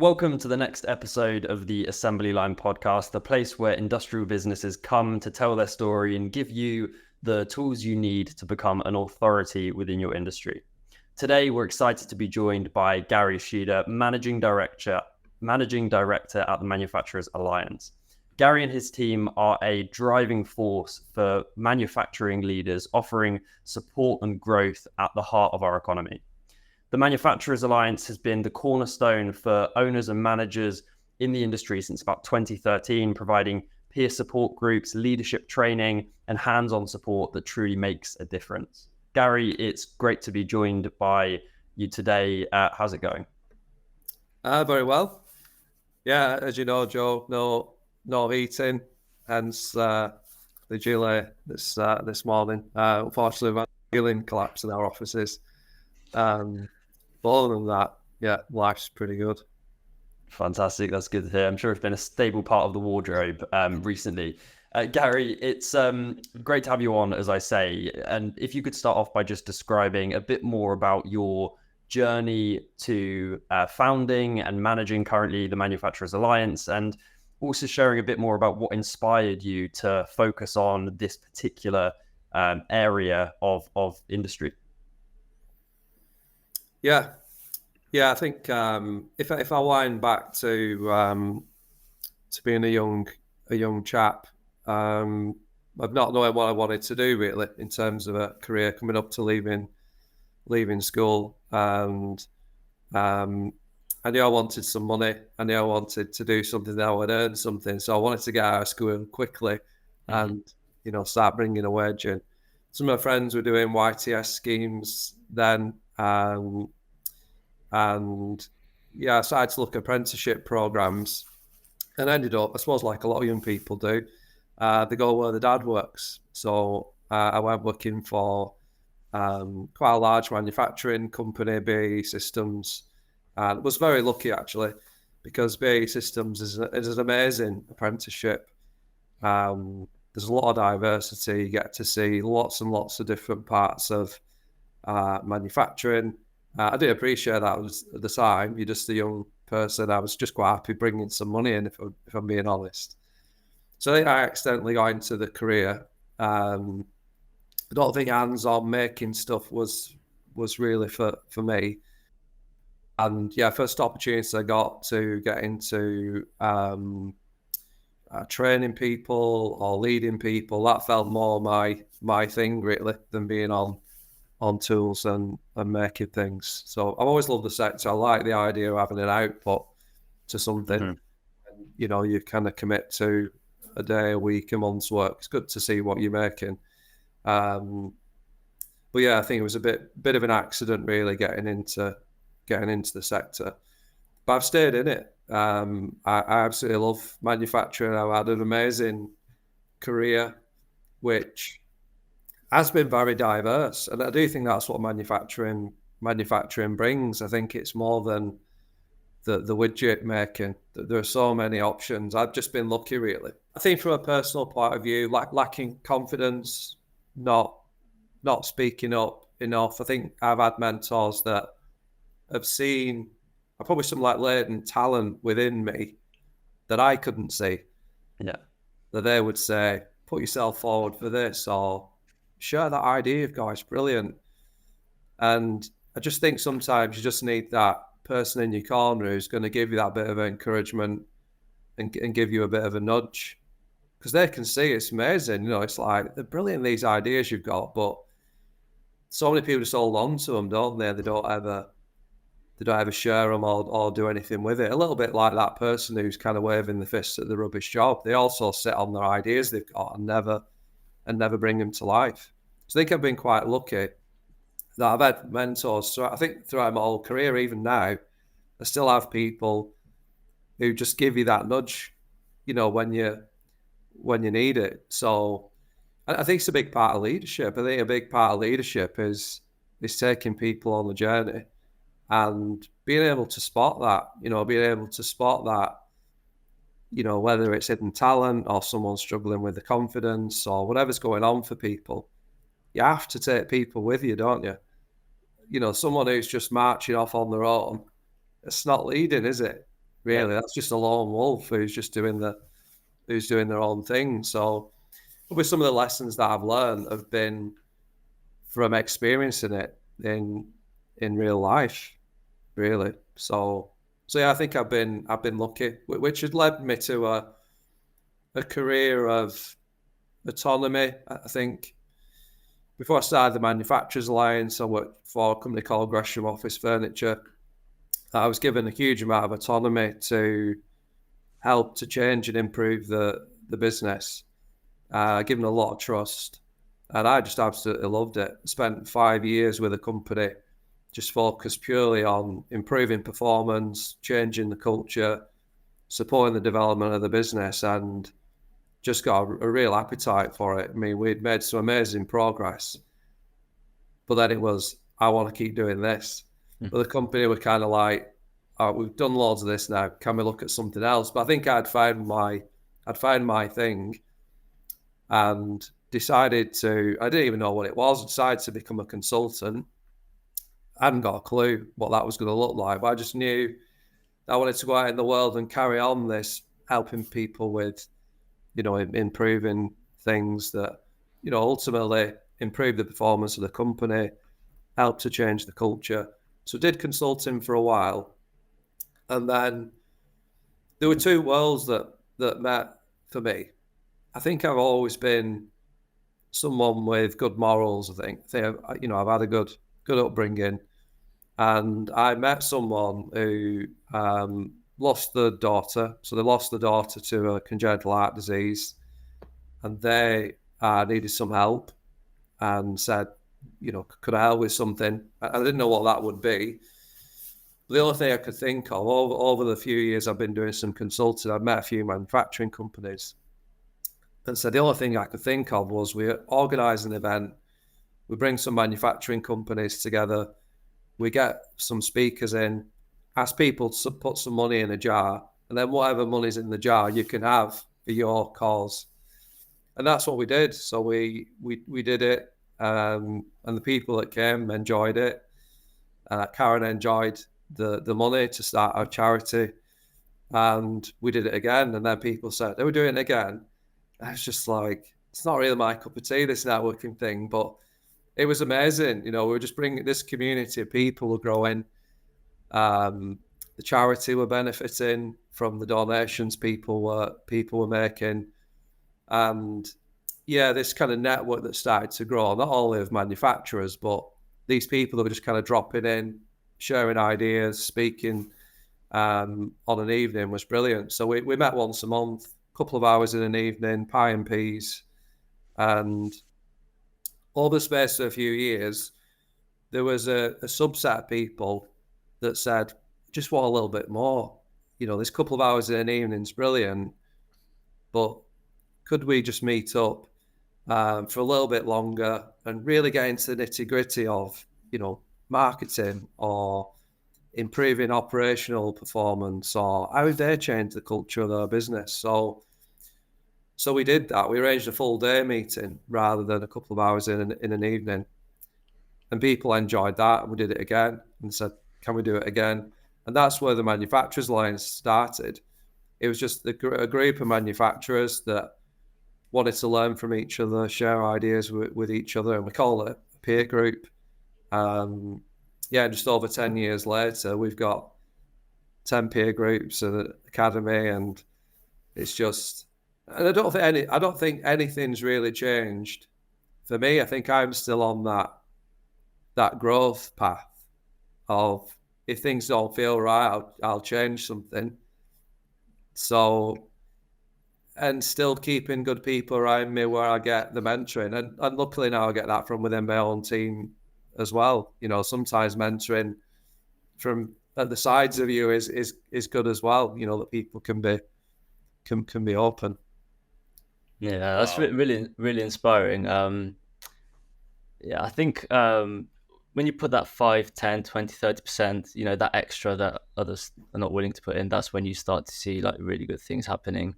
Welcome to the next episode of the Assembly Line podcast, the place where industrial businesses come to tell their story and give you the tools you need to become an authority within your industry. Today, we're excited to be joined by Gary Sheader, Managing Director at the Manufacturers Alliance. Gary and his team are a driving force for manufacturing leaders, offering support and growth at the heart of our economy. The Manufacturers Alliance has been the cornerstone for owners and managers in the industry since about 2013, providing peer support groups, leadership training, and hands-on support that truly makes a difference. Gary, it's great to be joined by you today. How's it going? Very well. Yeah, as you know, Joe, no heating, hence the delay this morning. Unfortunately, we've had a ceiling collapse in our offices. But other than that, yeah, life's pretty good. Fantastic. That's good to hear. I'm sure it's been a stable part of the wardrobe recently. Gary, it's great to have you on, as I say. And if you could start off by just describing a bit more about your journey to founding and managing currently the Manufacturers Alliance, and also sharing a bit more about what inspired you to focus on this particular area of industry. Yeah. I think if I wind back to being a young chap, of not knowing what I wanted to do really in terms of a career, coming up to leaving school, and I knew I wanted some money. I knew I wanted to do something that I would earn something. So I wanted to get out of school quickly and start bringing a wage in. Some of my friends were doing YTS schemes then. And yeah, I started to look at apprenticeship programs and ended up, I suppose like a lot of young people do, they go where the dad works. So I went working for quite a large manufacturing company, BAE Systems, and was very lucky actually, because BAE Systems is an amazing apprenticeship. There's a lot of diversity. You get to see lots and lots of different parts of manufacturing. I didn't appreciate that at the time. You're just a young person. I was just quite happy bringing some money in, if I'm being honest. So I think I accidentally got into the career. I don't think hands-on making stuff was really for me. And yeah, first opportunity I got to get into training people or leading people, that felt more my thing really than being on tools and making things. So I've always loved the sector. I like the idea of having an output to something. Mm-hmm. You kind of commit to a day, a week, a month's work. It's good to see what you're making. But yeah, I think it was a bit of an accident really getting into the sector. But I've stayed in it. I absolutely love manufacturing. I've had an amazing career, which has been very diverse, and I do think that's what manufacturing brings. I think it's more than the widget making. There are so many options. I've just been lucky, really. I think from a personal point of view, lacking confidence, not speaking up enough. I think I've had mentors that have seen probably some latent talent within me that I couldn't see. Yeah, that they would say, "Put yourself forward for this," or share that idea you've got, it's brilliant. And I just think sometimes you just need that person in your corner who's going to give you that bit of encouragement and give you a bit of a nudge, because they can see it's amazing. It's like, they're brilliant, these ideas you've got, but so many people just hold on to them, don't they? They don't ever share them or do anything with it. A little bit like that person who's kind of waving the fist at the rubbish job. They also sit on their ideas they've got and never bring them to life. So I think I've been quite lucky that I've had mentors. So I think throughout my whole career, even now, I still have people who just give you that nudge, when you need it. So I think it's a big part of leadership. I think a big part of leadership is taking people on the journey and being able to spot that, whether it's hidden talent or someone struggling with the confidence or whatever's going on for people. You have to take people with you, don't you? Someone who's just marching off on their own, it's not leading, is it? Yeah. Really, that's just a lone wolf who's doing their own thing. So, probably some of the lessons that I've learned have been from experiencing it in real life, really. So yeah, I think I've been lucky, which has led me to a career of autonomy. I think before I started the Manufacturers Alliance, I worked for a company called Gresham Office Furniture. I was given a huge amount of autonomy to help to change and improve the business. Given a lot of trust, and I just absolutely loved it. Spent 5 years with a company, just focused purely on improving performance, changing the culture, supporting the development of the business, and just got a real appetite for it. I mean, we'd made some amazing progress, but then it was, I want to keep doing this. But the company were kind of like, oh, we've done loads of this now. Can we look at something else? But I think I'd found my thing, and decided to, I didn't even know what it was, decided to become a consultant. I hadn't got a clue what that was going to look like, but I just knew I wanted to go out in the world and carry on this, helping people with, improving things that, ultimately improve the performance of the company, help to change the culture. So I did consulting for a while. And then there were two worlds that met for me. I think I've always been someone with good morals. I think I've had a good upbringing, and I met someone who lost the daughter. So they lost the daughter to a congenital heart disease, and they needed some help, and said, could I help with something? I didn't know what that would be. The only thing I could think of over the few years I've been doing some consulting, I've met a few manufacturing companies. And so the only thing I could think of was we organise an event, we bring some manufacturing companies together, we get some speakers in, ask people to put some money in a jar, and then whatever money's in the jar you can have for your cause. And that's what we did. So we did it, and the people that came enjoyed it. Karen enjoyed the money to start our charity, and we did it again. And then people said they were doing it again. I was just like, it's not really my cup of tea, this networking thing, but it was amazing. We were just bringing this community of people were growing. The charity were benefiting from the donations people were making, and yeah, this kind of network that started to grow, not only of manufacturers, but these people that were just kind of dropping in, sharing ideas, speaking on an evening was brilliant. So we met once a month, a couple of hours in an evening, pie and peas, and over the space of a few years, there was a subset of people that said, just want a little bit more. This couple of hours in an evening is brilliant, but could we just meet up for a little bit longer and really get into the nitty gritty of, marketing or improving operational performance, or how would they change the culture of their business? So we did that. We arranged a full day meeting rather than a couple of hours in an evening. And people enjoyed that. And we did it again and said, can we do it again? And that's where the Manufacturers Alliance started. It was just a group of manufacturers that wanted to learn from each other, share ideas with each other. And we call it a peer group. Just over 10 years later, we've got 10 peer groups and an academy, and it's just, and I don't think anything's really changed for me. I think I'm still on that growth path of, if things don't feel right, I'll change something. So, and still keeping good people around me where I get the mentoring, and luckily now I get that from within my own team as well. Sometimes mentoring from at the sides of you is good as well. That people can be open. Yeah, that's really, really inspiring. I think when you put that 5, 10, 20, 30%, that extra that others are not willing to put in, that's when you start to see like really good things happening,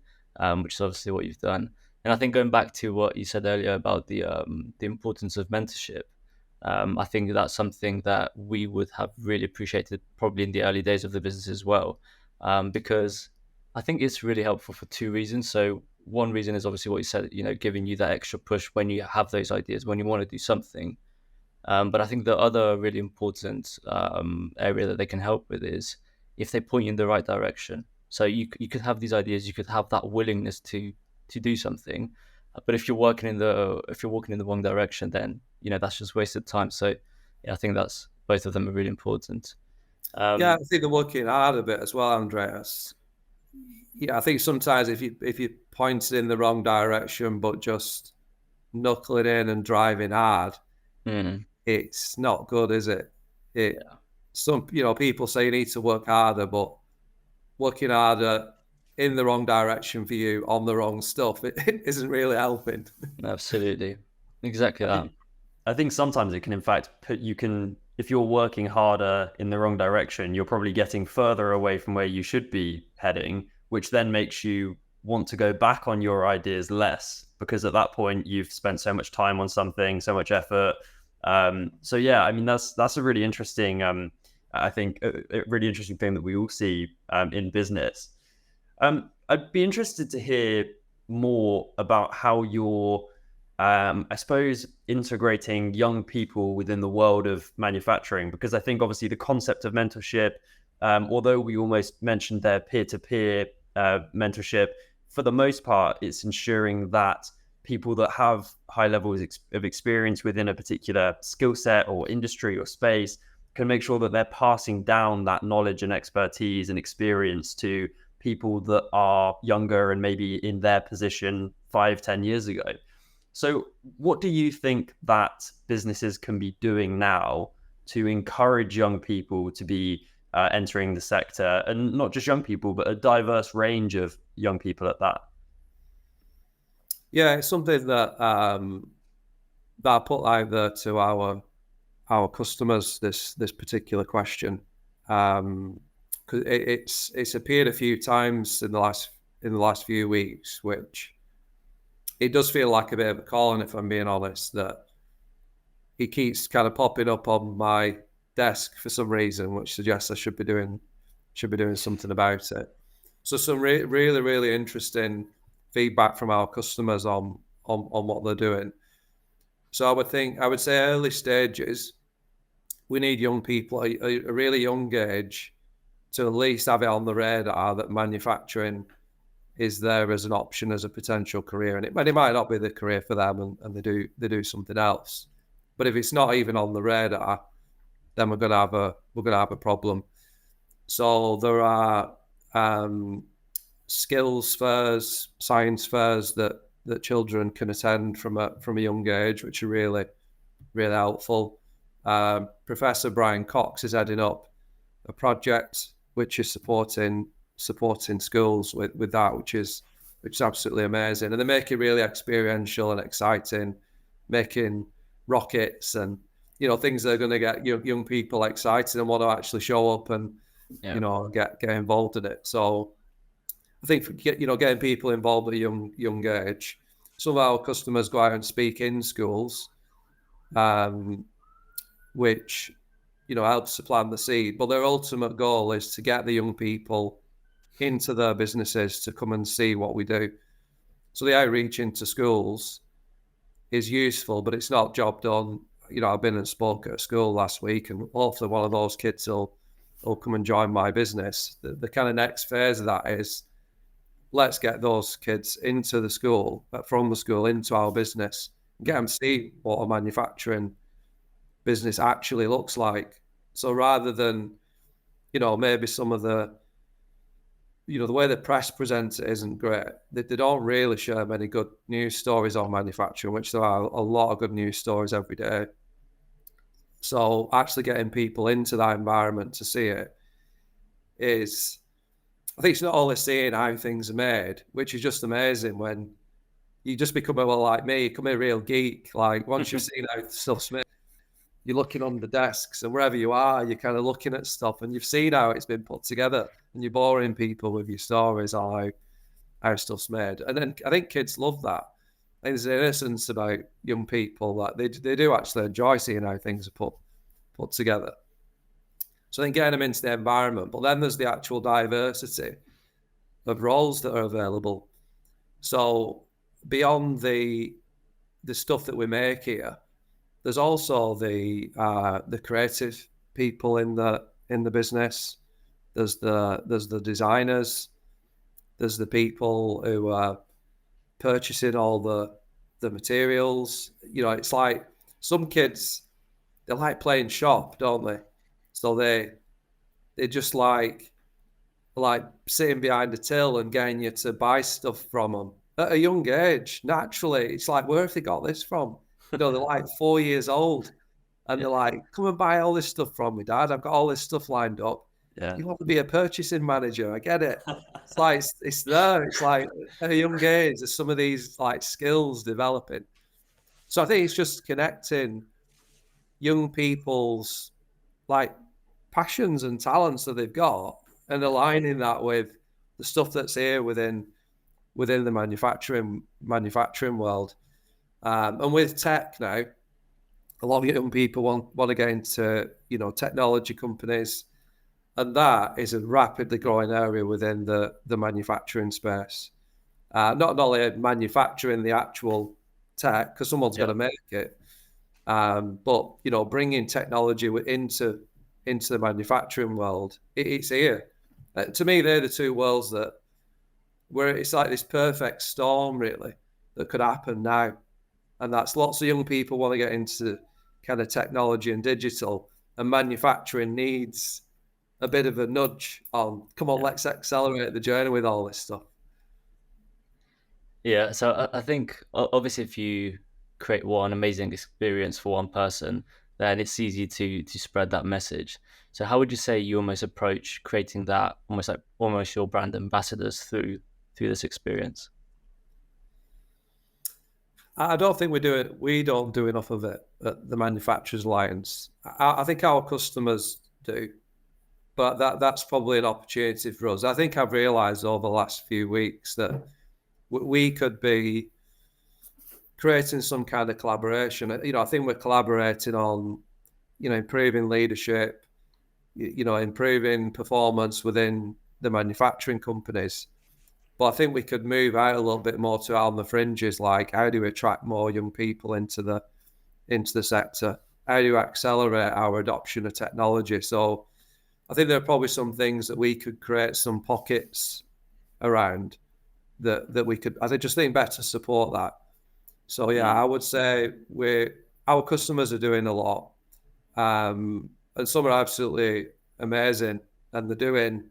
which is obviously what you've done. And I think going back to what you said earlier about the importance of mentorship, I think that's something that we would have really appreciated probably in the early days of the business as well. because I think it's really helpful for two reasons. So one reason is obviously what you said, giving you that extra push when you have those ideas, when you want to do something. But I think the other really important area that they can help with is if they point you in the right direction. So you could have these ideas, you could have that willingness to do something, but if you're walking in the wrong direction, then that's just wasted time. So yeah, I think that's both of them are really important. Yeah, I think they're working hard a bit as well, Andreas. Yeah, I think sometimes if you point it in the wrong direction, but just knuckling in and driving hard, it's not good, is it? Some people say you need to work harder, but working harder in the wrong direction for you on the wrong stuff, it isn't really helping. Absolutely, exactly that. I think sometimes it can, in fact, if you're working harder in the wrong direction, you're probably getting further away from where you should be heading, which then makes you want to go back on your ideas less, because at that point you've spent so much time on something, so much effort. So yeah, I mean, that's a really interesting, I think, a really interesting thing that we all see in business. I'd be interested to hear more about how you're, I suppose, integrating young people within the world of manufacturing, because I think obviously the concept of mentorship, although we almost mentioned their peer-to-peer mentorship, for the most part, it's ensuring that people that have high levels of experience within a particular skill set or industry or space can make sure that they're passing down that knowledge and expertise and experience to people that are younger and maybe in their position 5-10 years ago. So what do you think that businesses can be doing now to encourage young people to be entering the sector, and not just young people, but a diverse range of young people at that? Yeah, it's something that that I put out there to our customers. This particular question, because it's appeared a few times in the last few weeks, which it does feel like a bit of a calling, if I'm being honest, that he keeps kind of popping up on my desk for some reason, which suggests I should be doing something about it. So some really interesting feedback from our customers on what they're doing. So I would say early stages, we need young people, a really young age, to at least have it on the radar that manufacturing is there as an option, as a potential career, and it might not be the career for them, and they do something else. But if it's not even on the radar, then we're gonna have a problem. So there are skills fairs, science fairs that children can attend from a young age, which are really helpful. Professor Brian Cox is heading up a project which is supporting schools with that, which is absolutely amazing. And they make it really experiential and exciting, making rockets and things that are going to get young people excited and want to actually show up and get involved in it. So I think getting people involved at a young age. Some of our customers go out and speak in schools, which helps to plant the seed. But their ultimate goal is to get the young people into their businesses to come and see what we do. So the outreach into schools is useful, but it's not job done. I've been and spoke at a school last week, and hopefully one of those kids will come and join my business. The kind of next phase of that is, let's get those kids into the school, from the school into our business, get them to see what a manufacturing business actually looks like. So rather than, maybe some of the, the way the press presents it isn't great. They don't really share many good news stories on manufacturing, which there are a lot of good news stories every day. So actually getting people into that environment to see it is, I think it's not only seeing how things are made, which is just amazing when you just become like me, you become a real geek. Like once you've seen how stuff's made, you're looking on the desks and wherever you are, you're kind of looking at stuff and you've seen how it's been put together and you're boring people with your stories on how stuff's made. And then I think kids love that. There's an innocence about young people that they do actually enjoy seeing how things are put together. So then getting them into the environment, but then there's the actual diversity of roles that are available. So beyond the stuff that we make here, there's also the creative people in the business. There's the designers. There's the people who are purchasing all the materials. You know, it's like some kids, they like playing shop, don't they? So they just like sitting behind a till and getting you to buy stuff from them at a young age. Naturally, it's like, where have they got this from? You know, they're like 4 years old, and they're like, come and buy all this stuff from me, Dad. I've got all this stuff lined up. Yeah. You want to be a purchasing manager? I get it. It's like it's there. It's like at a young age, there's some of these like skills developing. So I think it's just connecting young people's like passions and talents that they've got and aligning that with the stuff that's here within the manufacturing world. And with tech now, a lot of young people want to get into, you know, technology companies, and that is a rapidly growing area within the manufacturing space. Not only manufacturing the actual tech, because someone's got to make it, but you know, bringing technology into the manufacturing world, it's here. To me, they're the two worlds that where it's like this perfect storm, really, that could happen now. And that's lots of young people want to get into kind of technology and digital, and manufacturing needs a bit of a nudge on, come on, let's accelerate the journey with all this stuff. Yeah, so I think obviously if you create one amazing experience for one person, then it's easy to spread that message. So how would you say you almost approach creating that almost your brand ambassadors through this experience? I don't think we don't do enough of it at the Manufacturers Alliance. I think our customers do, but that's probably an opportunity for us. I think I've realised over the last few weeks that we could be creating some kind of collaboration. You know, I think we're collaborating on, you know, improving leadership, you know, improving performance within the manufacturing companies. But I think we could move out a little bit more to out on the fringes, like how do we attract more young people into the sector? How do you accelerate our adoption of technology? So I think there are probably some things that we could create some pockets around that we could, I think better support that. So yeah, I would say our customers are doing a lot. And some are absolutely amazing, and they're doing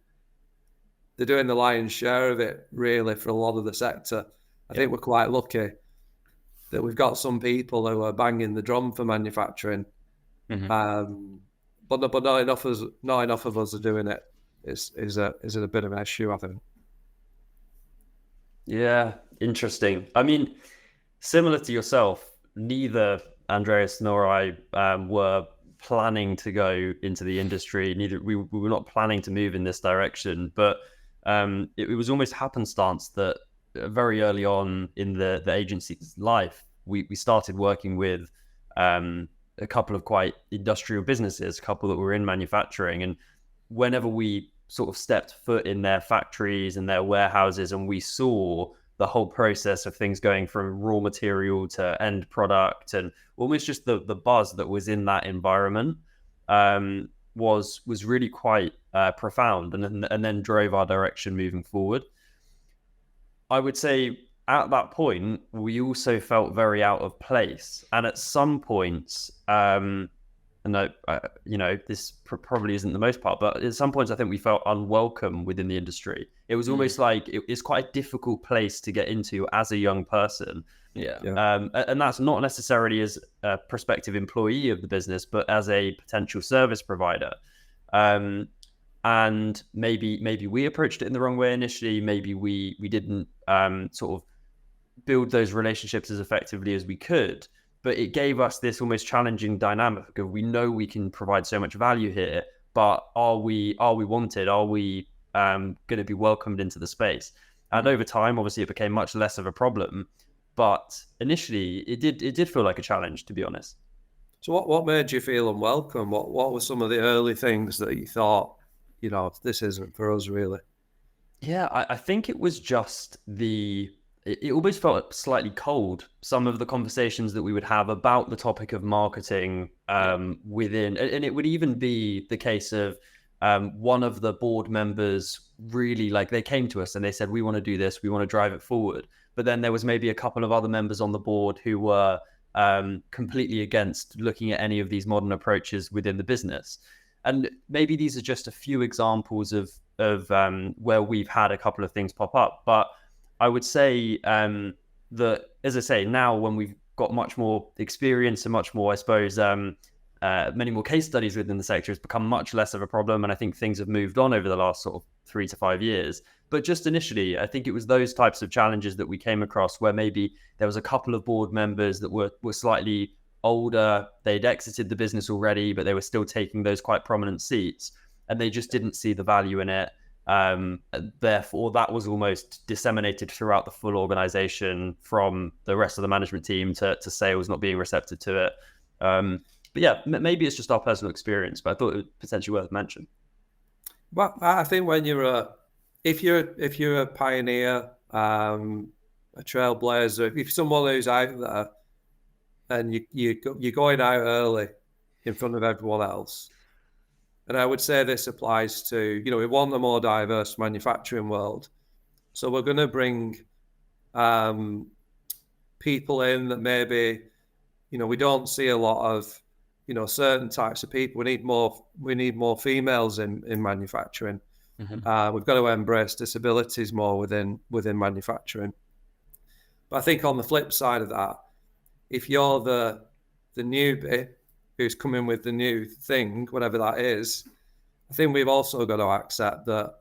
the lion's share of it, really, for a lot of the sector. I think we're quite lucky that we've got some people who are banging the drum for manufacturing, but not enough of us are doing it. Is a bit of an issue, I think. Yeah, interesting. I mean, similar to yourself, neither Andreas nor I were planning to go into the industry. We were not planning to move in this direction, but it was almost happenstance that very early on in the agency's life, we started working with a couple of quite industrial businesses, a couple that were in manufacturing. And whenever we sort of stepped foot in their factories and their warehouses, and we saw the whole process of things going from raw material to end product, and almost just the buzz that was in that environment was really quite profound, and then drove our direction moving forward. I would say at that point, we also felt very out of place. And at some points, this probably isn't the most part, but at some points, I think we felt unwelcome within the industry. It was almost like it's quite a difficult place to get into as a young person. Yeah. And that's not necessarily as a prospective employee of the business, but as a potential service provider. And maybe we approached it in the wrong way initially. Maybe we didn't sort of build those relationships as effectively as we could. But it gave us this almost challenging dynamic of, we know we can provide so much value here, but are we wanted? Are we going to be welcomed into the space? And over time, obviously, it became much less of a problem. But initially, it did feel like a challenge, to be honest. So what made you feel unwelcome? What were some of the early things that you thought, this isn't for us really? Yeah, I think it was just it almost felt slightly cold. Some of the conversations that we would have about the topic of marketing within, and it would even be the case of one of the board members really, like, they came to us and they said, we want to do this, we want to drive it forward. But then there was maybe a couple of other members on the board who were completely against looking at any of these modern approaches within the business. And maybe these are just a few examples of where we've had a couple of things pop up. But I would say that, as I say, now when we've got much more experience and much more, I suppose, many more case studies within the sector, it's become much less of a problem. And I think things have moved on over the last sort of 3 to 5 years. But just initially, I think it was those types of challenges that we came across where maybe there was a couple of board members that were slightly older, they'd exited the business already, but they were still taking those quite prominent seats, and they just didn't see the value in it. Therefore, that was almost disseminated throughout the full organization, from the rest of the management team to sales not being receptive to it. But yeah, maybe it's just our personal experience, but I thought it was potentially worth mentioning. Well, I think when if you're a pioneer, a trailblazer, if someone who's out there and you're going out early in front of everyone else, and I would say this applies to, we want a more diverse manufacturing world. So we're going to bring people in that maybe, we don't see a lot of, certain types of people. We need more females in manufacturing. Mm-hmm. We've got to embrace disabilities more within manufacturing. But I think on the flip side of that, if you're the newbie who's coming with the new thing, whatever that is, I think we've also got to accept that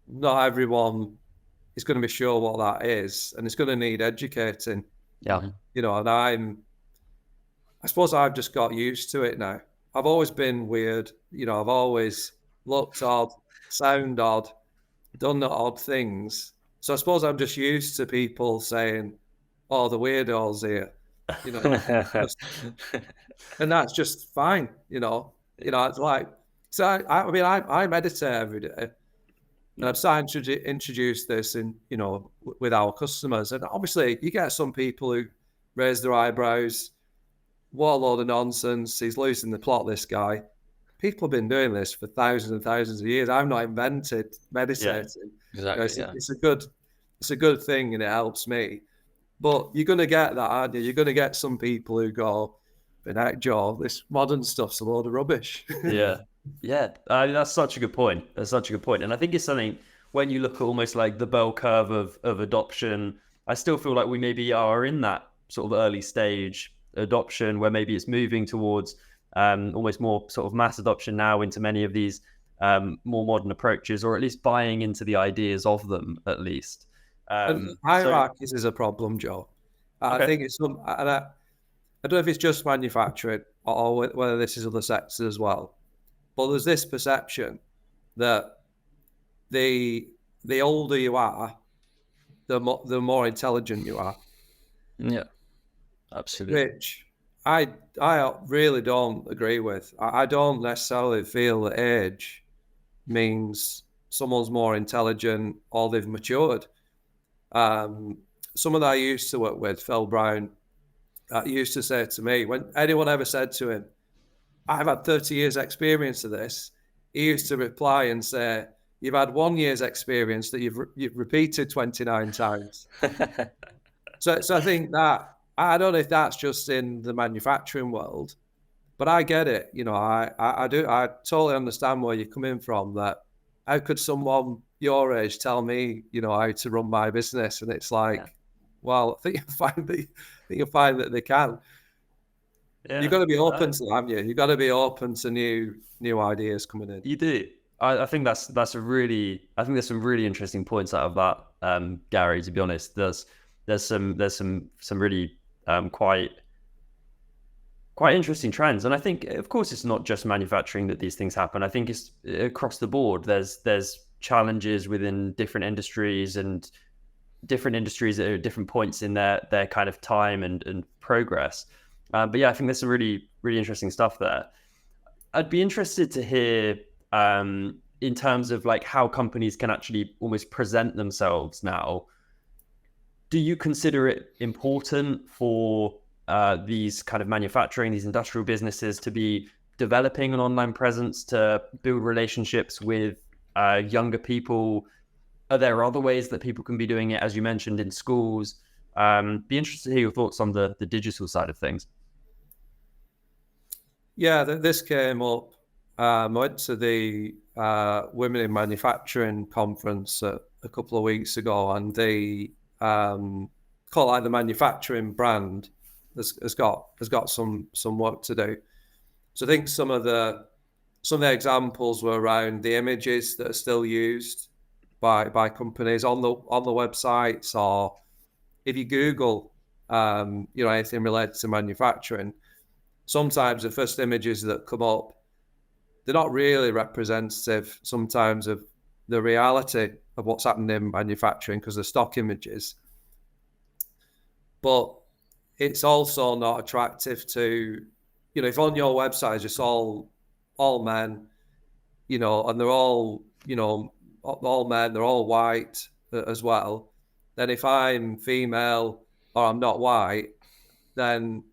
not everyone is going to be sure what that is, and it's going to need educating. Yeah. And I suppose I've just got used to it now. I've always been weird. I've always looked odd, sound odd, done the odd things. So I suppose I'm just used to people saying, "Oh, the weirdos here," and that's just fine. It's like, so I meditate every day, and I'm starting to introduce this in, with our customers. And obviously, you get some people who raise their eyebrows. What a load of nonsense! He's losing the plot, this guy. People have been doing this for thousands and thousands of years. I've not invented meditating. Yeah, exactly. It's a good thing, and it helps me. But you're going to get that, aren't you? You're going to get some people who go, "But heck, Joe, this modern stuff's a load of rubbish." Yeah. That's such a good point. And I think it's something, when you look at almost like the bell curve of adoption, I still feel like we maybe are in that sort of early stage adoption where maybe it's moving towards almost more sort of mass adoption now into many of these more modern approaches, or at least buying into the ideas of them, at least. Hierarchies is a problem, Joe. Okay. I think it's I don't know if it's just manufacturing or whether this is other sectors as well. But there's this perception that the older you are, the more intelligent you are. Yeah, absolutely. Which I really don't agree with. I don't necessarily feel that age means someone's more intelligent or they've matured. Someone that I used to work with, Phil Brown, used to say to me, when anyone ever said to him, "I've had 30 years experience of this," he used to reply and say, "You've had 1 year's experience that you've repeated 29 times." So I think that, I don't know if that's just in the manufacturing world, but I get it. I do. I totally understand where you're coming from. That how could someone your age tell me, how to run my business? And it's like, well, I think you'll find that they can. Yeah, you've got to be open to that, haven't you? You've got to be open to new ideas coming in. You do. I think that's some really interesting points out of that, Gary. To be honest, there's some really quite interesting trends, and I think, of course, it's not just manufacturing that these things happen. I think it's across the board. There's challenges within different industries, and different industries at different points in their kind of time and progress. But yeah, I think there's some really, really interesting stuff there. I'd be interested to hear in terms of like how companies can actually almost present themselves now. Do you consider it important for these kind of manufacturing, these industrial businesses to be developing an online presence to build relationships with younger people? Are there other ways that people can be doing it, as you mentioned, in schools? Be interested to hear your thoughts on the digital side of things. Yeah, this came up. I went to the Women in Manufacturing conference a couple of weeks ago, and the call it like the manufacturing brand has got some work to do. So I think some of the examples were around the images that are still used by companies on the websites, or if you Google anything related to manufacturing, sometimes the first images that come up, they're not really representative sometimes of the reality of what's happening in manufacturing because they're stock images. But it's also not attractive to, if on your website is just all men, and they're all men, they're all white as well, then if I'm female or I'm not white, then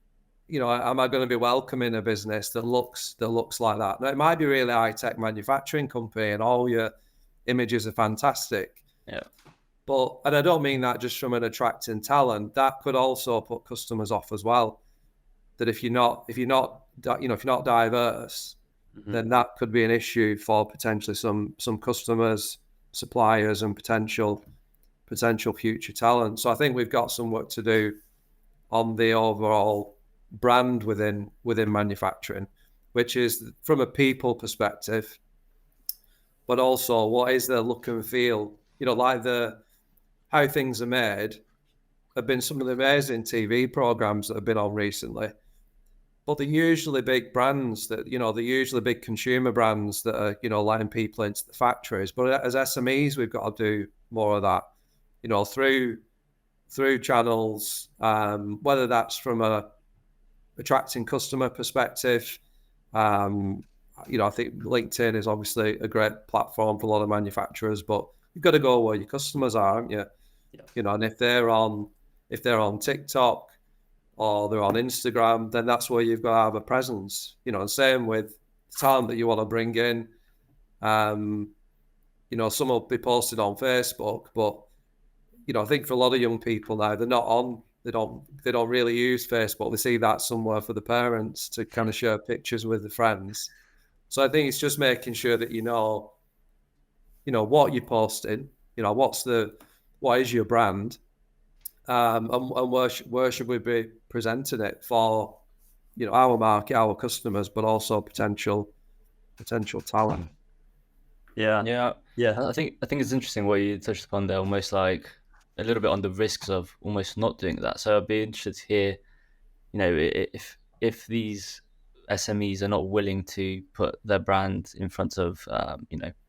am I going to be welcoming a business that looks like that? Now, it might be a really high-tech manufacturing company and all your images are fantastic. Yeah. And I don't mean that just from an attracting talent. That could also put customers off as well. That if you're not diverse, then that could be an issue for potentially some customers, suppliers, and potential future talent. So I think we've got some work to do on the overall brand within manufacturing, which is from a people perspective, but also what is the look and feel, like how things are made have been some of the amazing TV programs that have been on recently, but they're usually big brands that, they're usually big consumer brands that are, letting people into the factories. But as SMEs, we've got to do more of that, through channels, whether that's from a attracting customer perspective. I think LinkedIn is obviously a great platform for a lot of manufacturers, but you've got to go where your customers are, haven't you? Yeah. And if they're on TikTok or they're on Instagram, then that's where you've got to have a presence. And same with the talent that you want to bring in. Some will be posted on Facebook, but I think for a lot of young people now, they're not on. They don't really use Facebook. They see that somewhere for the parents to kind of share pictures with the friends. So I think it's just making sure that what you're posting. What is your brand, and where should we be presenting it for, our market, our customers, but also potential talent. Yeah. I think it's interesting what you touched upon there, almost like a little bit on the risks of almost not doing that. So I'd be interested to hear, if these SMEs are not willing to put their brand in front of,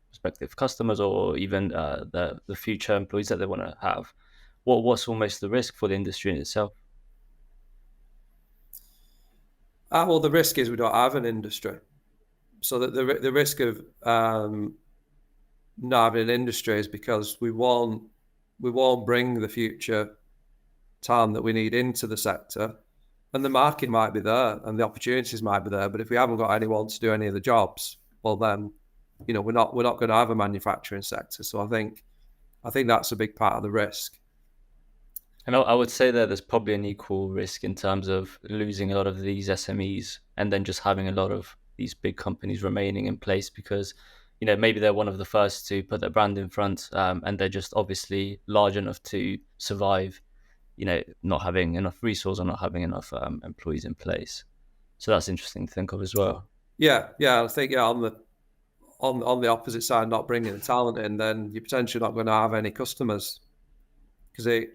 prospective customers or even the future employees that they want to have, what's almost the risk for the industry in itself? Well, the risk is we don't have an industry. So that the risk of not having an industry is because we won't bring the future talent that we need into the sector, and the market might be there and the opportunities might be there, but if we haven't got anyone to do any of the jobs, well then, we're not going to have a manufacturing sector. So I think that's a big part of the risk. And I would say that there's probably an equal risk in terms of losing a lot of these SMEs and then just having a lot of these big companies remaining in place because, maybe they're one of the first to put their brand in front, and they're just obviously large enough to survive, not having enough resource or not having enough employees in place. So that's interesting to think of as well. Yeah. I think on the opposite side, not bringing the talent in, then you're potentially not going to have any customers. Because I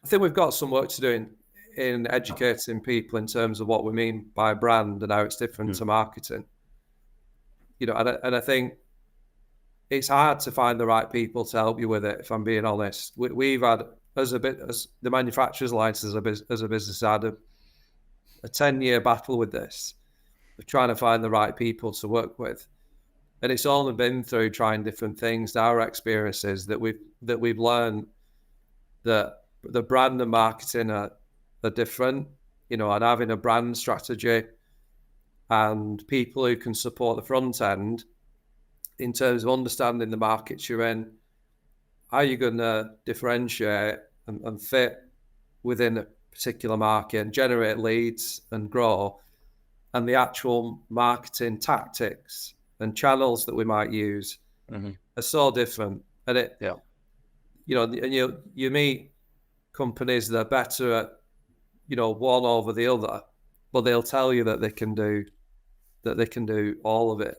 think we've got some work to do in educating people in terms of what we mean by brand and how it's different to marketing. And I think it's hard to find the right people to help you with it, if I'm being honest. We've had, as the Manufacturers Alliance as a business, had a a 10-year battle with this, of trying to find the right people to work with. And it's only been through trying different things, our experiences, that we've learned that the brand and marketing are different, and having a brand strategy and people who can support the front end in terms of understanding the markets you're in, how you're going to differentiate and fit within a particular market and generate leads and grow, and the actual marketing tactics and channels that we might use are so different. And you meet companies that are better at, one over the other, but they'll tell you that they can do all of it.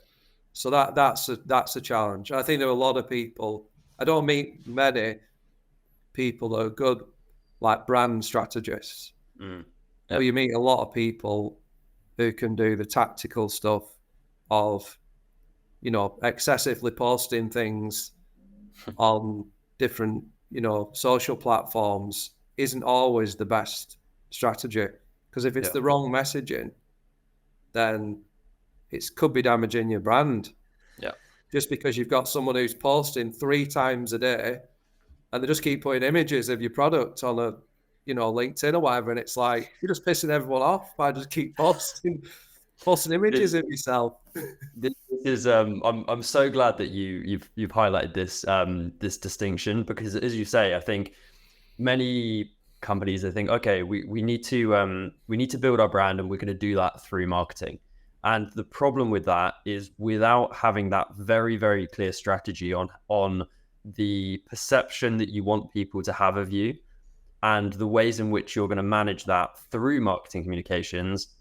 So that's a challenge. I think there are a lot of people. I don't meet many people that are good like brand strategists. But you meet a lot of people who can do the tactical stuff of, excessively posting things on different, social platforms isn't always the best strategy, because if it's the wrong messaging, then it could be damaging your brand. Yeah. Just because you've got someone who's posting 3 times a day and they just keep putting images of your product on a, LinkedIn or whatever, and it's like you're just pissing everyone off by just keep posting images of yourself. This is I'm so glad that you've highlighted this distinction, because as you say, I think many companies, they think, okay, we need to build our brand, and we're going to do that through marketing. And the problem with that is, without having that very, very clear strategy on the perception that you want people to have of you, and the ways in which you're going to manage that through marketing communications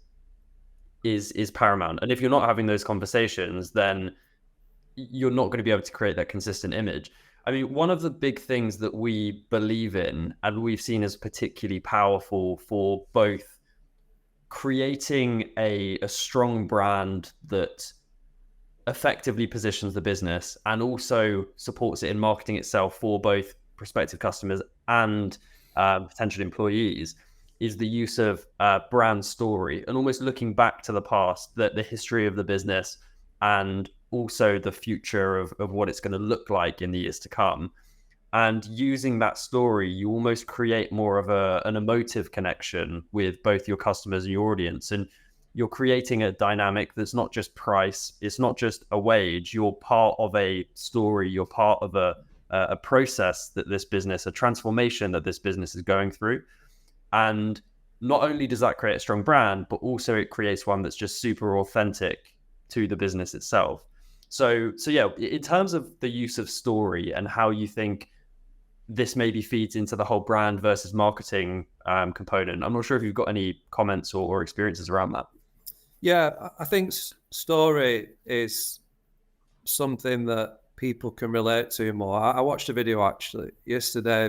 is paramount. And if you're not having those conversations, then you're not going to be able to create that consistent image. I mean, one of the big things that we believe in, and we've seen as particularly powerful for both creating a strong brand that effectively positions the business and also supports it in marketing itself for both prospective customers and potential employees, is the use of brand story, and almost looking back to the past, the history of the business, and also the future of what it's going to look like in the years to come. And using that story, you almost create more of an emotive connection with both your customers and your audience. And you're creating a dynamic that's not just price, it's not just a wage, you're part of a story, you're part of a process that this business, a transformation that this business is going through. And not only does that create a strong brand, but also it creates one that's just super authentic to the business itself. So yeah, in terms of the use of story and how you think this maybe feeds into the whole brand versus marketing component, I'm not sure if you've got any comments or experiences around that. Yeah, I think story is something that people can relate to more. I watched a video actually yesterday,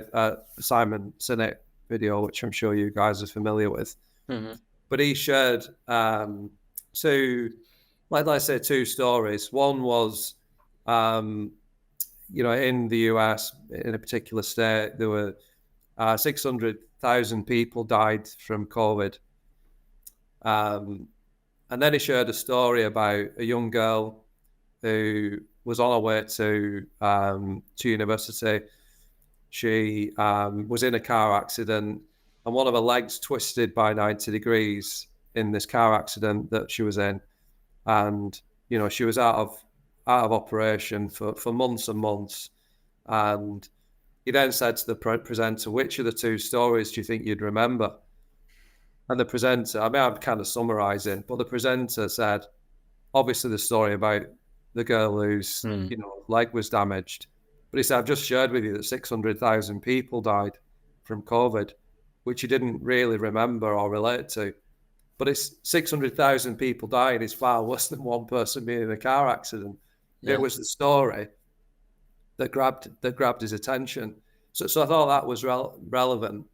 Simon Sinek video, which I'm sure you guys are familiar with. But he shared two stories. One was, in the US, in a particular state, there were 600,000 people died from COVID. And then he shared a story about a young girl who was on her way to university. She was in a car accident, and one of her legs twisted by 90 degrees in this car accident that she was in. And, she was out of operation for months and months. And he then said to the presenter, which of the two stories do you think you'd remember? And the presenter, I mean, I'm kind of summarizing, but the presenter said, obviously the story about the girl whose, leg was damaged. But he said, I've just shared with you that 600,000 people died from COVID, which you didn't really remember or relate to. But it's 600,000 people dying is far worse than one person being in a car accident. Yeah. It was the story that grabbed his attention. So I thought that was relevant.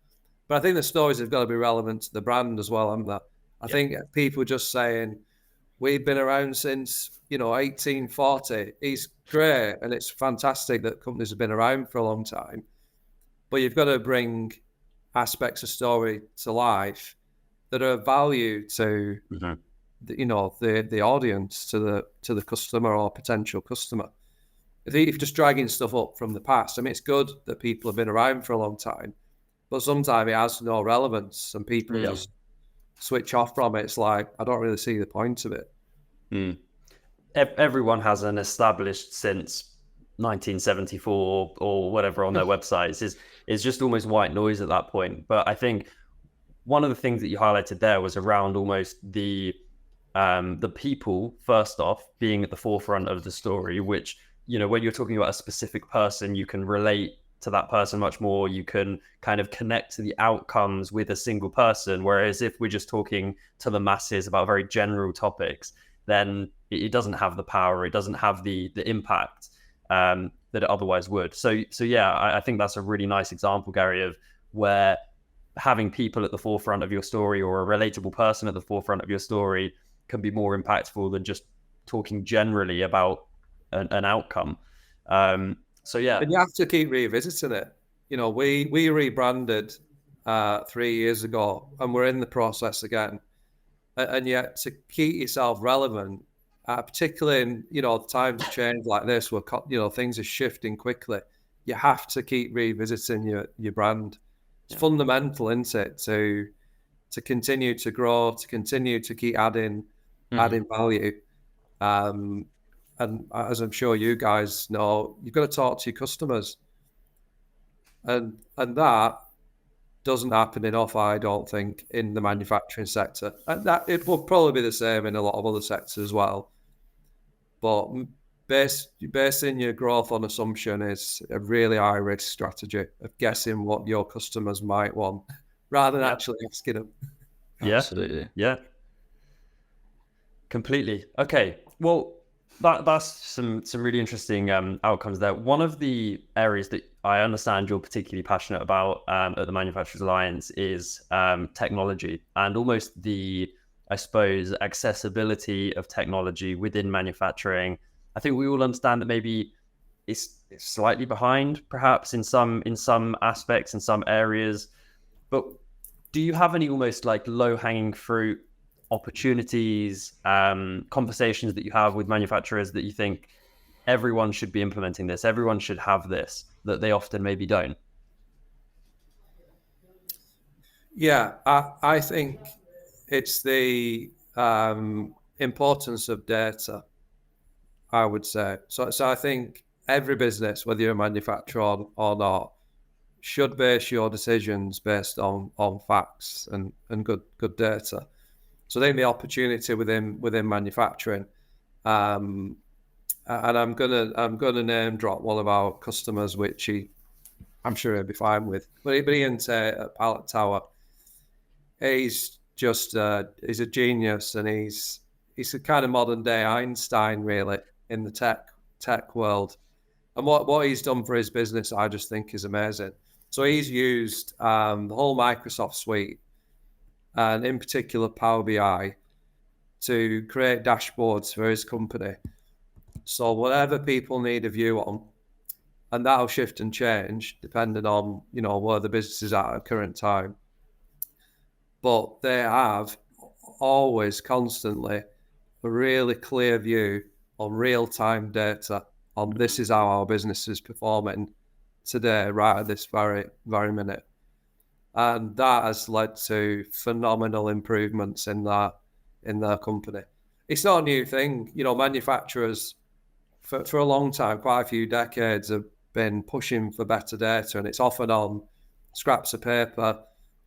But I think the stories have got to be relevant to the brand as well, haven't they? I think people just saying, we've been around since, 1840 is great, and it's fantastic that companies have been around for a long time. But you've got to bring aspects of story to life that are of value to the audience, to the customer or potential customer. If you're just dragging stuff up from the past, I mean, it's good that people have been around for a long time, but sometimes it has no relevance and people just switch off from it. It's like, I don't really see the point of it. Everyone has an established since 1974 or whatever on their websites. It's just almost white noise at that point. But I think one of the things that you highlighted there was around almost the people, first off, being at the forefront of the story, which, when you're talking about a specific person, you can relate to that person much more. You can kind of connect to the outcomes with a single person. Whereas if we're just talking to the masses about very general topics, then it doesn't have the power, it doesn't have the impact that it otherwise would. So yeah, I think that's a really nice example, Gary, of where having people at the forefront of your story, or a relatable person at the forefront of your story, can be more impactful than just talking generally about an outcome. So yeah. And you have to keep revisiting it. We rebranded 3 years ago, and we're in the process again. And yet, to keep yourself relevant, particularly in times of change like this, where things are shifting quickly, you have to keep revisiting your brand. It's fundamental, isn't it, to continue to grow, to continue to keep adding value. And as I'm sure you guys know, you've got to talk to your customers, and that doesn't happen enough, I don't think, in the manufacturing sector. And that it will probably be the same in a lot of other sectors as well. But basing your growth on assumption is a really high risk strategy of guessing what your customers might want rather than actually asking them. Yeah, absolutely. Yeah, completely. Okay, well, that's some really interesting outcomes there. One of the areas that I understand you're particularly passionate about at the Manufacturers Alliance is technology, and almost the, I suppose, accessibility of technology within manufacturing. I think we all understand that maybe it's slightly behind, perhaps in some aspects, in some areas. But do you have any almost like low-hanging fruit opportunities, conversations that you have with manufacturers that you think everyone should be implementing this, everyone should have this, that they often maybe don't? Yeah, I think it's the importance of data, I would say. So I think every business, whether you're a manufacturer or not, should base your decisions based on facts and good data. So I think the opportunity within manufacturing, and I'm gonna name drop one of our customers, which I'm sure he'll be fine with. But Ian at Pallet Tower, he's just he's a genius, and he's a kind of modern day Einstein, really, in the tech world. And what he's done for his business, I just think is amazing. So he's used the whole Microsoft suite, and in particular Power BI, to create dashboards for his company. So whatever people need a view on, and that'll shift and change depending on where the business is at current time. But they have always constantly a really clear view on real-time data on this is how our business is performing today, right at this very minute. And that has led to phenomenal improvements in their company. It's not a new thing. Manufacturers for a long time, quite a few decades, have been pushing for better data, and it's often on scraps of paper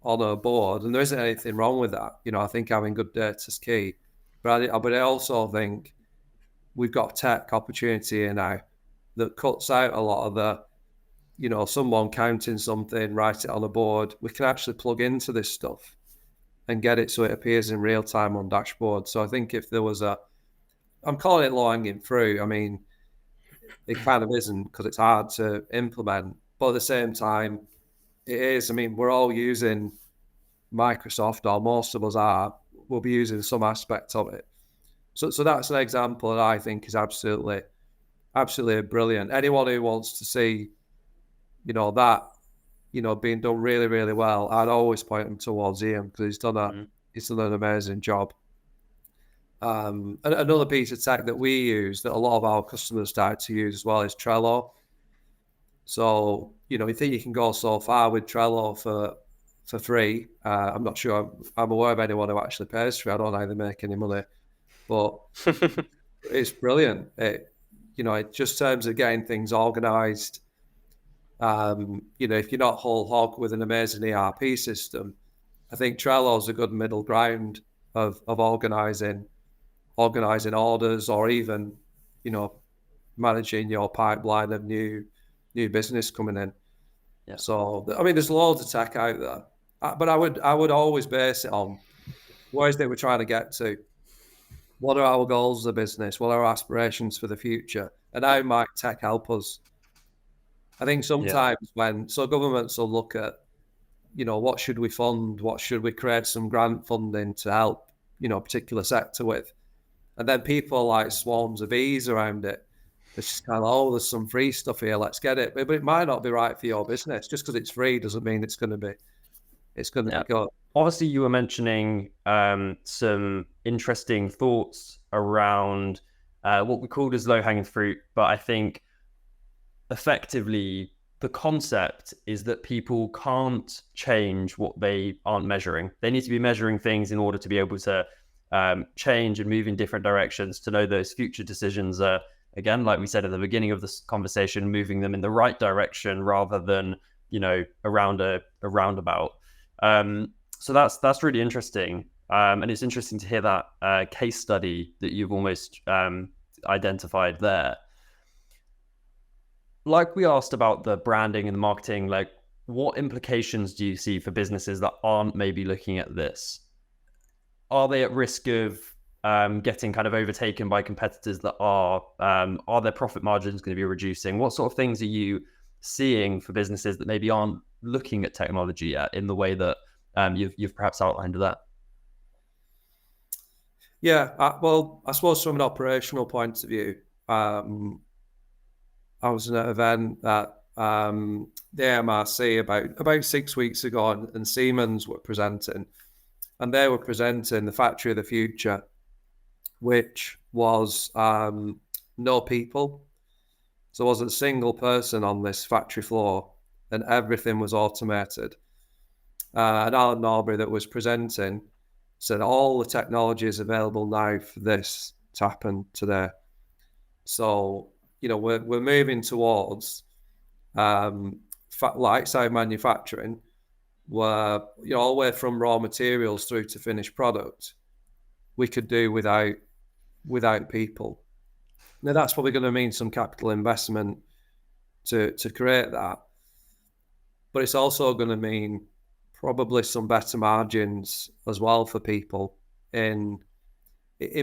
on a board, and there isn't anything wrong with that. I think having good data is key. But I also think we've got tech opportunity here now that cuts out a lot of the someone counting something, write it on a board. We can actually plug into this stuff and get it so it appears in real time on dashboards. So I think if there was I'm calling it low-hanging fruit. I mean, it kind of isn't, because it's hard to implement. But at the same time, it is. I mean, we're all using Microsoft, or most of us are. We'll be using some aspect of it. So that's an example that I think is absolutely brilliant. Anyone who wants to see that being done really, really well, I'd always point them towards Ian, because he's done he's done an amazing job. And another piece of tech that we use that a lot of our customers start to use as well is Trello. So, you think you can go so far with Trello for free. I'm not sure. I'm aware of anyone who actually pays for it. I don't know how they make any money, but it's brilliant. It just terms of getting things organised. If you're not whole hog with an amazing ERP system, I think Trello's a good middle ground of organising orders, or even, managing your pipeline of new business coming in. Yeah. So, I mean, there's loads of tech out there, but I would always base it on where is it we're trying to get to. What are our goals as a business? What are our aspirations for the future? And how might tech help us? I think sometimes governments will look at, what should we fund? What should we create some grant funding to help, a particular sector with? And then people like swarms of bees around it. It's just kind of, there's some free stuff here, let's get it. But it might not be right for your business. Just because it's free doesn't mean it's going to be good. Obviously, you were mentioning some interesting thoughts around what we called as low-hanging fruit, but I think effectively the concept is that people can't change what they aren't measuring. They need to be measuring things in order to be able to change and move in different directions, to know those future decisions are, again, like we said at the beginning of this conversation, moving them in the right direction rather than, around a roundabout. So that's really interesting. And it's interesting to hear that case study that you've almost identified there. Like we asked about the branding and the marketing, like what implications do you see for businesses that aren't maybe looking at this? Are they at risk of getting kind of overtaken by competitors that are their profit margins going to be reducing? What sort of things are you seeing for businesses that maybe aren't looking at technology yet in the way that you've perhaps outlined that? Yeah, well, I suppose from an operational point of view, I was at an event at the AMRC about 6 weeks ago, and Siemens were presenting, and they were presenting the factory of the future, which was no people. So there wasn't a single person on this factory floor, and everything was automated. And Alan Norbury that was presenting said all the technology is available now for this to happen today. So, we're moving towards light-side manufacturing, where, all the way from raw materials through to finished product, we could do without people. Now, that's probably going to mean some capital investment to create that. But it's also going to mean probably some better margins as well for people in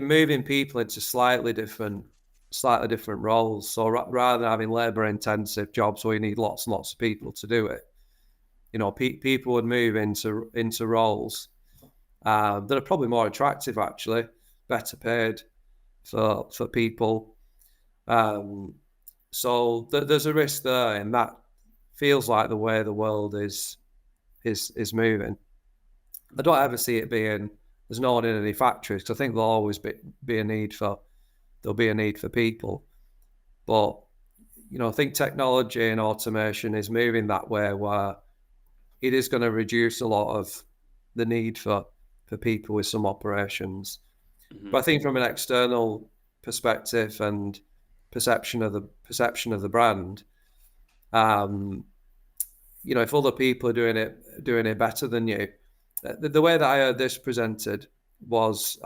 moving people into slightly different roles. So rather than having labor-intensive jobs where you need lots and lots of people to do it, people would move into roles that are probably more attractive, actually, better paid for people. So there's a risk there, and that feels like the way the world is moving. I don't ever see it being there's no one in any factories, because I think there'll always be a need for people. But I think technology and automation is moving that way, where it is going to reduce a lot of the need for people with some operations. Mm-hmm. But I think from an external perspective and perception of the brand, if other people are doing it better than you, the way that I heard this presented was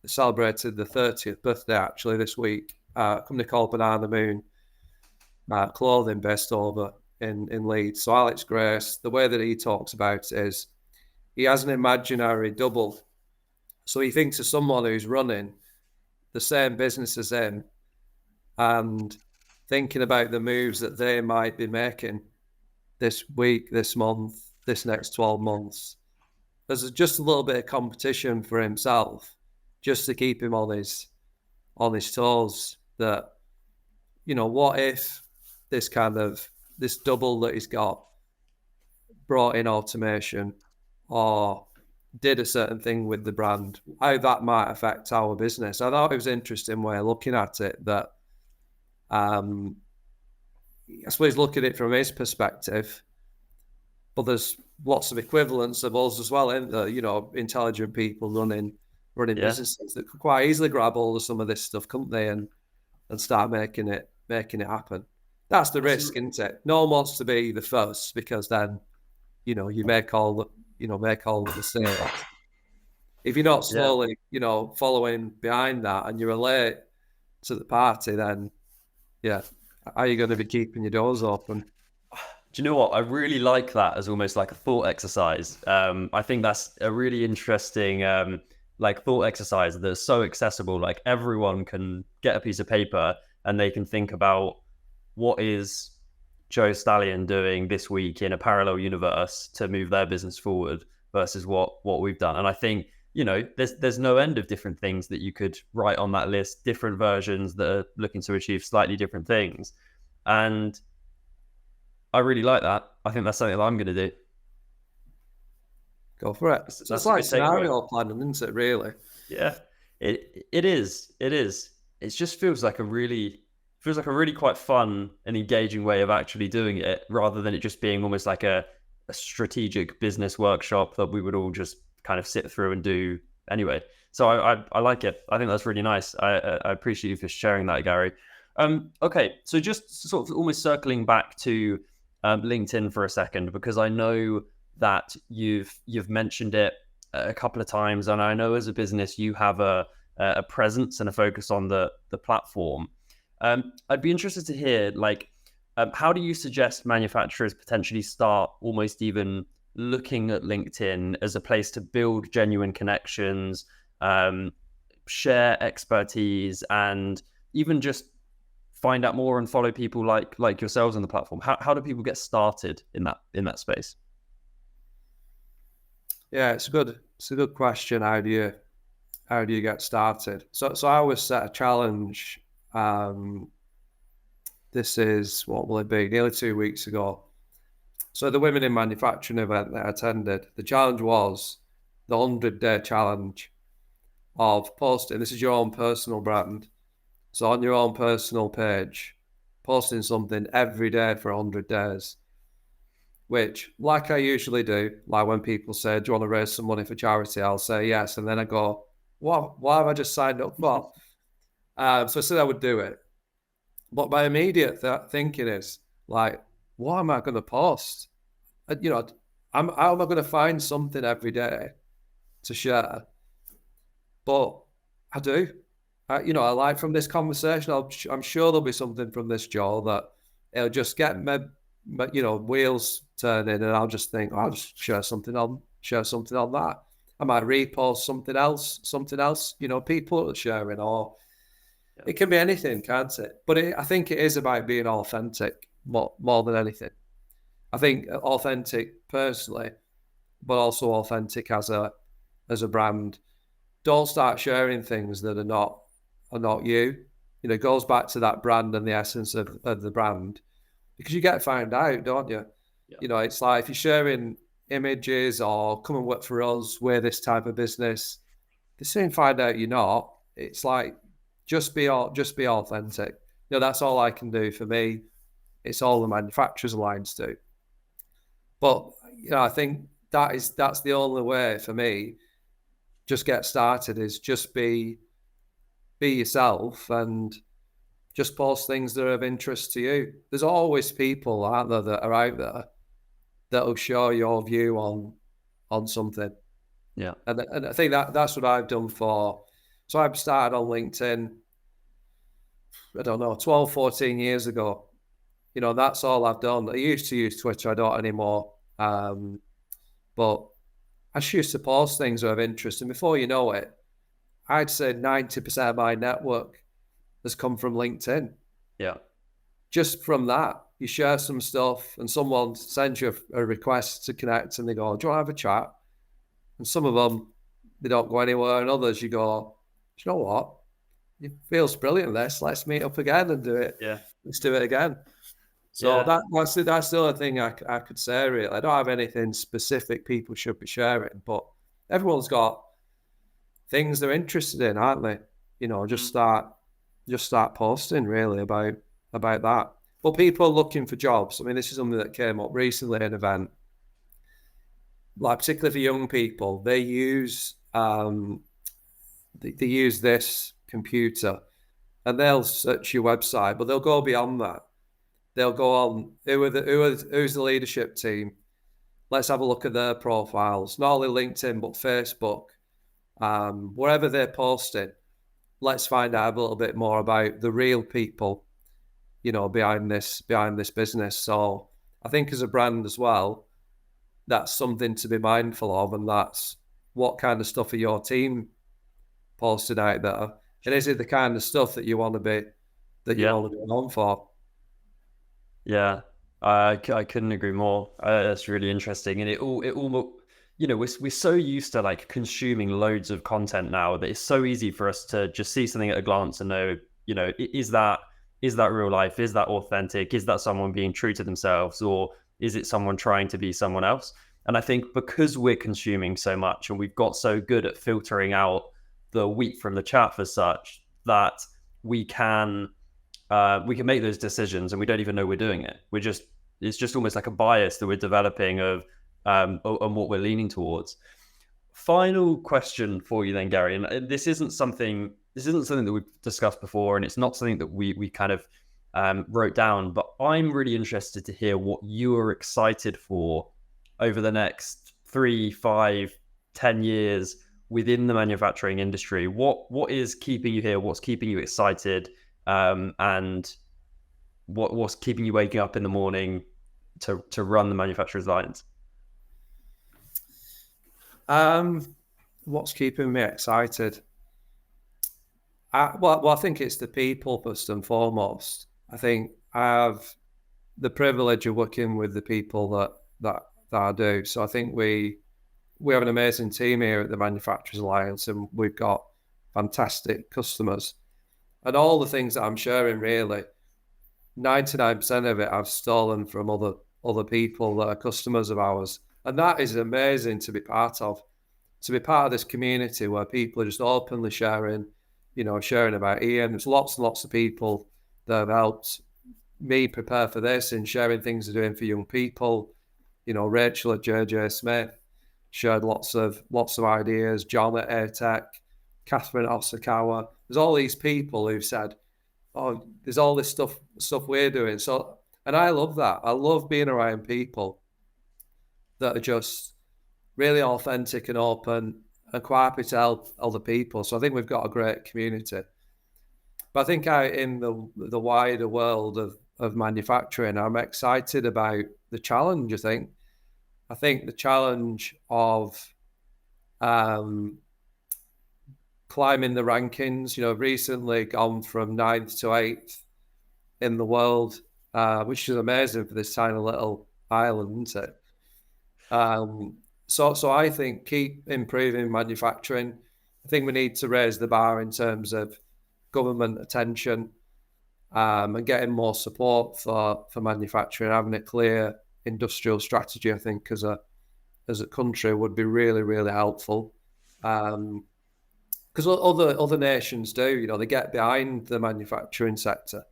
celebrated the 30th birthday actually this week. A company called Banana Moon clothing based over in Leeds. So Alex Grace, the way that he talks about it is he has an imaginary double. So he thinks of someone who's running the same business as him and thinking about the moves that they might be making this week, this month, this next 12 months. There's just a little bit of competition for himself, just to keep him on his toes. That, what if this double that he's got brought in automation, or did a certain thing with the brand, how that might affect our business. I thought it was an interesting way of looking at it, that I suppose look at it from his perspective, but there's lots of equivalents of us as well, isn't there? You know, intelligent people running Yeah. businesses that could quite easily grab hold of some of this stuff, couldn't they, and start making it happen. That's the risk, isn't it? No one wants to be the first, because then, you know, you make all the mistakes. If you're not slowly, you know, following behind that, and you're late to the party, then yeah, how are you going to be keeping your doors open? Do you know what? I really like that as almost like a thought exercise. I think that's a really interesting like thought exercise that's so accessible. Like everyone can get a piece of paper and they can think about, what is Joe Stallion doing this week in a parallel universe to move their business forward versus what we've done. And I think, you know, there's no end of different things that you could write on that list, different versions that are looking to achieve slightly different things. And I really like that. I think that's something that I'm going to do. Go for it. That's It's a like good takeaway. scenario planning, isn't it, really? Yeah, it is. It just feels like a really quite fun and engaging way of actually doing it, rather than it just being almost like a strategic business workshop that we would all just kind of sit through and do anyway. So I like it. I think that's really nice. I appreciate you for sharing that, Gary. Okay, so just sort of almost circling back to LinkedIn for a second, because I know that you've mentioned it a couple of times, and I know as a business you have a presence and a focus on the platform. I'd be interested to hear, like, how do you suggest manufacturers potentially start almost even looking at LinkedIn as a place to build genuine connections, share expertise, and even just find out more and follow people like yourselves on the platform? How do people get started in that space? Yeah, it's a good question. How do you get started? So I always set a challenge. This is, what will it be? Nearly 2 weeks ago. So the Women in Manufacturing event that I attended, the challenge was the 100-day challenge of posting. This is your own personal brand. So on your own personal page, posting something every day for 100 days, which, like I usually do, like when people say, do you want to raise some money for charity? I'll say yes. And then I go, what? Why have I just signed up for? So I said I would do it. But my immediate thinking is, like, what am I going to post? You know, how am I going to find something every day to share? But I do. You know, I like, from this conversation, I'm sure there'll be something from this, Joel, that it'll just get my wheels turning, and I'll just think, I'll just share something on that. I might repost something else, you know, people are sharing, or it can be anything, can't it? But I think it is about being authentic more than anything. I think authentic personally, but also authentic as a brand. Don't start sharing things that are not you. You know, it goes back to that brand and the essence of the brand, because you get found out, don't you? Yeah. You know, it's like if you're sharing images or come and work for us, we're this type of business, they soon find out you're not. It's like, just be authentic. You know, that's all I can do. For me, it's all the manufacturers' lines do. But, you know, I think that's the only way for me. Just get started, is just be yourself and just post things that are of interest to you. There's always people, aren't there, that are out there that will show your view on something. Yeah. And I think that's what I've done so I started on LinkedIn, I don't know, 12, 14 years ago. You know, that's all I've done. I used to use Twitter, I don't anymore. But I just used to post things that are of interest. And before you know it, I'd say 90% of my network has come from LinkedIn. Yeah. Just from that, you share some stuff and someone sends you a request to connect, and they go, do you want to have a chat? And some of them, they don't go anywhere, and others you go, do you know what? It feels brilliant, let's meet up again and do it. Yeah. Let's do it again. So that's the other thing I could say, really. I don't have anything specific people should be sharing, but everyone's got things they're interested in, aren't they? You know, just start posting really about that. But people are looking for jobs. I mean, this is something that came up recently at an event. Like particularly for young people, they use they use this computer and they'll search your website, but they'll go beyond that. They'll go on who's the leadership team. Let's have a look at their profiles, not only LinkedIn but Facebook, wherever they're posting. Let's find out a little bit more about the real people, you know, behind this business. So I think as a brand as well, that's something to be mindful of, and that's what kind of stuff are your team posted out there, and is it the kind of stuff that you want to be known for? Yeah, I couldn't agree more. That's really interesting, and it all, you know, we're so used to like consuming loads of content now that it's so easy for us to just see something at a glance and know, you know, is that real life? Is that authentic? Is that someone being true to themselves, or is it someone trying to be someone else? And I think because we're consuming so much and we've got so good at filtering out the wheat from the chaff as such, that we can make those decisions and we don't even know we're doing it. It's just almost like a bias that we're developing of on what we're leaning towards. Final question for you then, Gary, and this isn't something that we've discussed before, and it's not something that we kind of wrote down, but I'm really interested to hear what you are excited for over the next 3, 5, 10 years within the manufacturing industry. What is keeping you here? What's keeping you excited? And what's keeping you waking up in the morning to run the manufacturer's lines? What's keeping me excited? I think it's the people first and foremost. I think I have the privilege of working with the people that I do. So I think we have an amazing team here at the Manufacturers Alliance, and we've got fantastic customers. And all the things that I'm sharing, really, 99% of it I've stolen from other people that are customers of ours. And that is amazing to be part of this community where people are just openly sharing about Ian. There's lots and lots of people that have helped me prepare for this and sharing things they're doing for young people. You know, Rachel at JJ Smith shared lots of ideas, John at AirTech, Catherine at Osakawa. There's all these people who've said, oh, there's all this stuff we're doing. So, and I love that. I love being around people that are just really authentic and open and quite happy to help other people. So I think we've got a great community. But I think out in the wider world of manufacturing, I'm excited about the challenge. I think the challenge of climbing the rankings, you know, recently gone from 9th to 8th in the world, which is amazing for this tiny little island, isn't it? So I think keep improving manufacturing. I think we need to raise the bar in terms of government attention and getting more support for manufacturing, having a clear industrial strategy. I think as a country would be really, really helpful. Because other nations do, you know, they get behind the manufacturing sector,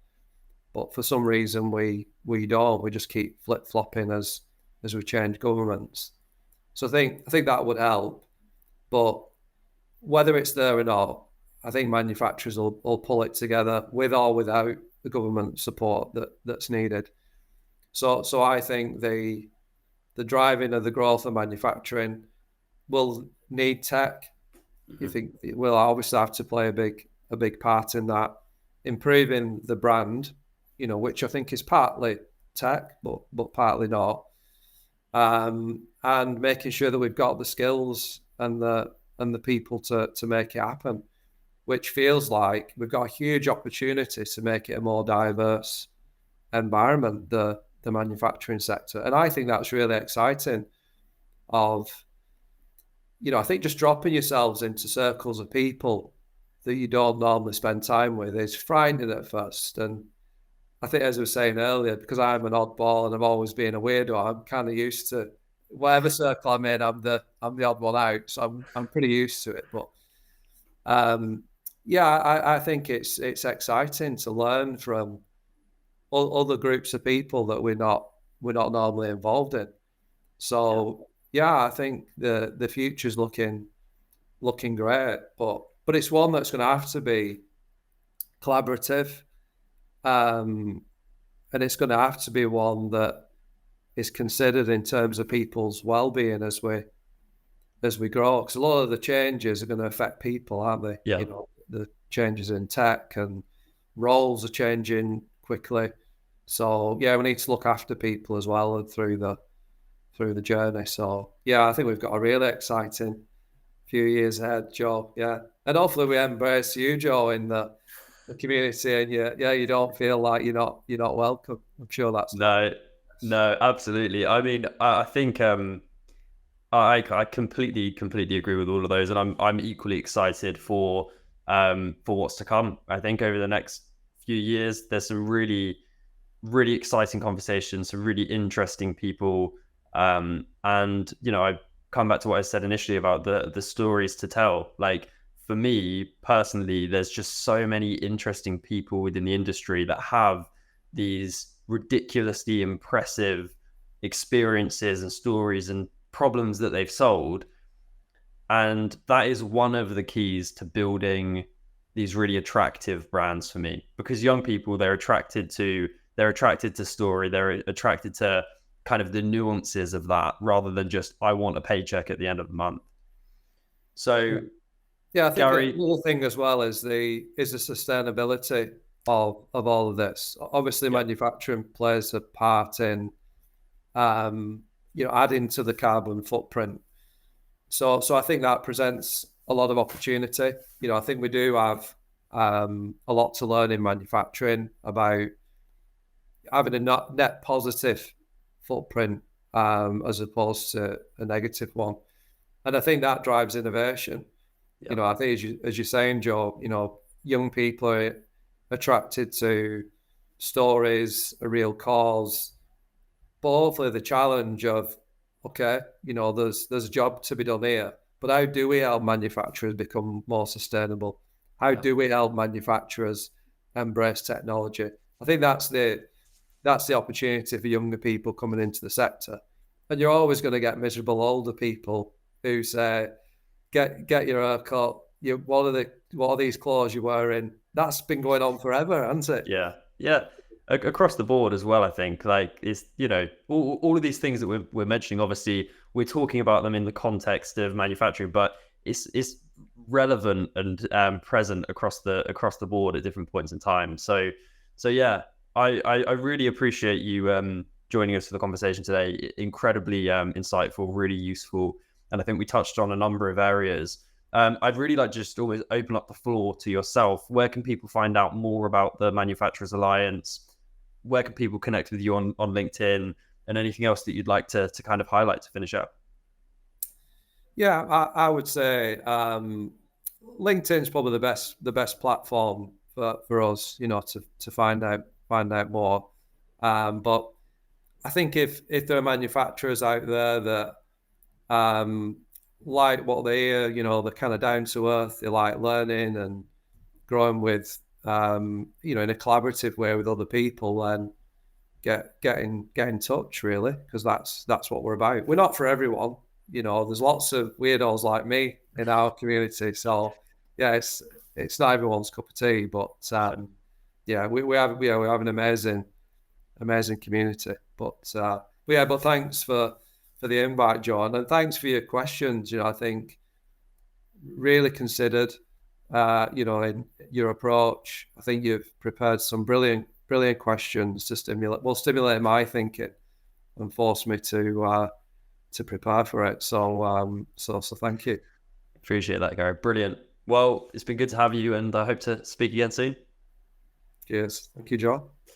but for some reason we don't. We just keep flip flopping as we change governments. So I think that would help, but whether it's there or not, I think manufacturers will pull it together with or without the government support that's needed. So I think the driving of the growth of manufacturing will need tech. You think it will obviously have to play a big part in that, improving the brand, you know, which I think is partly tech, but partly not, and making sure that we've got the skills and the people to make it happen, which feels like we've got a huge opportunity to make it a more diverse environment, the manufacturing sector. And I think that's really exciting I think just dropping yourselves into circles of people that you don't normally spend time with is frightening at first. And I think, as I was saying earlier, because I'm an oddball and I've always been a weirdo, I'm kind of used to whatever circle I'm in, I'm the odd one out. So I'm pretty used to it. But I think it's exciting to learn from other groups of people that we're not normally involved in. So I think the future's looking great, but it's one that's going to have to be collaborative, and it's going to have to be one that is considered in terms of people's well-being as we grow. Because a lot of the changes are going to affect people, aren't they? Yeah. You know, the changes in tech and roles are changing quickly. So we need to look after people as well and through the journey. So I think we've got a really exciting few years ahead, Joe. Yeah, and hopefully we embrace you, Joe, in the community, and you don't feel like you're not welcome. I'm sure that's no, absolutely. I mean, I think I completely agree with all of those, and I'm equally excited for what's to come. I think over the next few years, there's some really exciting conversations, some really interesting people, and I come back to what I said initially about the stories to tell. Like for me personally, there's just so many interesting people within the industry that have these ridiculously impressive experiences and stories and problems that they've solved. And that is one of the keys to building these really attractive brands for me, because young people, they're attracted to story, they're attracted to kind of the nuances of that rather than just I want a paycheck at the end of the month. So I think Gary, another thing as well is the sustainability of all of this. Obviously, manufacturing plays a part in adding to the carbon footprint. So I think that presents a lot of opportunity. I think we do have a lot to learn in manufacturing about having a net positive footprint as opposed to a negative one. And I think that drives innovation. I think as you're saying, Joe, young people are attracted to stories, a real cause, but hopefully the challenge of, okay, there's a job to be done here, but how do we help manufacturers become more sustainable? How do we help manufacturers embrace technology? I think that's the opportunity for younger people coming into the sector. And you're always going to get miserable older people who say, get your hair cut. What are these clothes you're wearing? That's been going on forever, hasn't it? Yeah. Across the board as well, I think. Like it's all of these things that we're mentioning. Obviously, we're talking about them in the context of manufacturing, but it's relevant and present across the board at different points in time. So yeah, I really appreciate you joining us for the conversation today. Incredibly insightful, really useful, and I think we touched on a number of areas. I'd really like to just always open up the floor to yourself. Where can people find out more about the Manufacturers Alliance? Where can people connect with you on LinkedIn, and anything else that you'd like to kind of highlight to finish up? Yeah, I would say LinkedIn is probably the best platform for us, to find out more. But I think if there are manufacturers out there that like what they hear, they're kind of down to earth, they like learning and growing with, in a collaborative way with other people, then get in touch, really, because that's what we're about. We're not for everyone. There's lots of weirdos like me in our community. So it's not everyone's cup of tea, but we have an amazing community. But thanks for the invite, John, and thanks for your questions. I think really considered, in your approach. I think you've prepared some brilliant questions to stimulate my thinking and force me to prepare for it. So thank you. Appreciate that, Gary. Brilliant. Well, it's been good to have you, and I hope to speak again soon. Cheers. Thank you, John.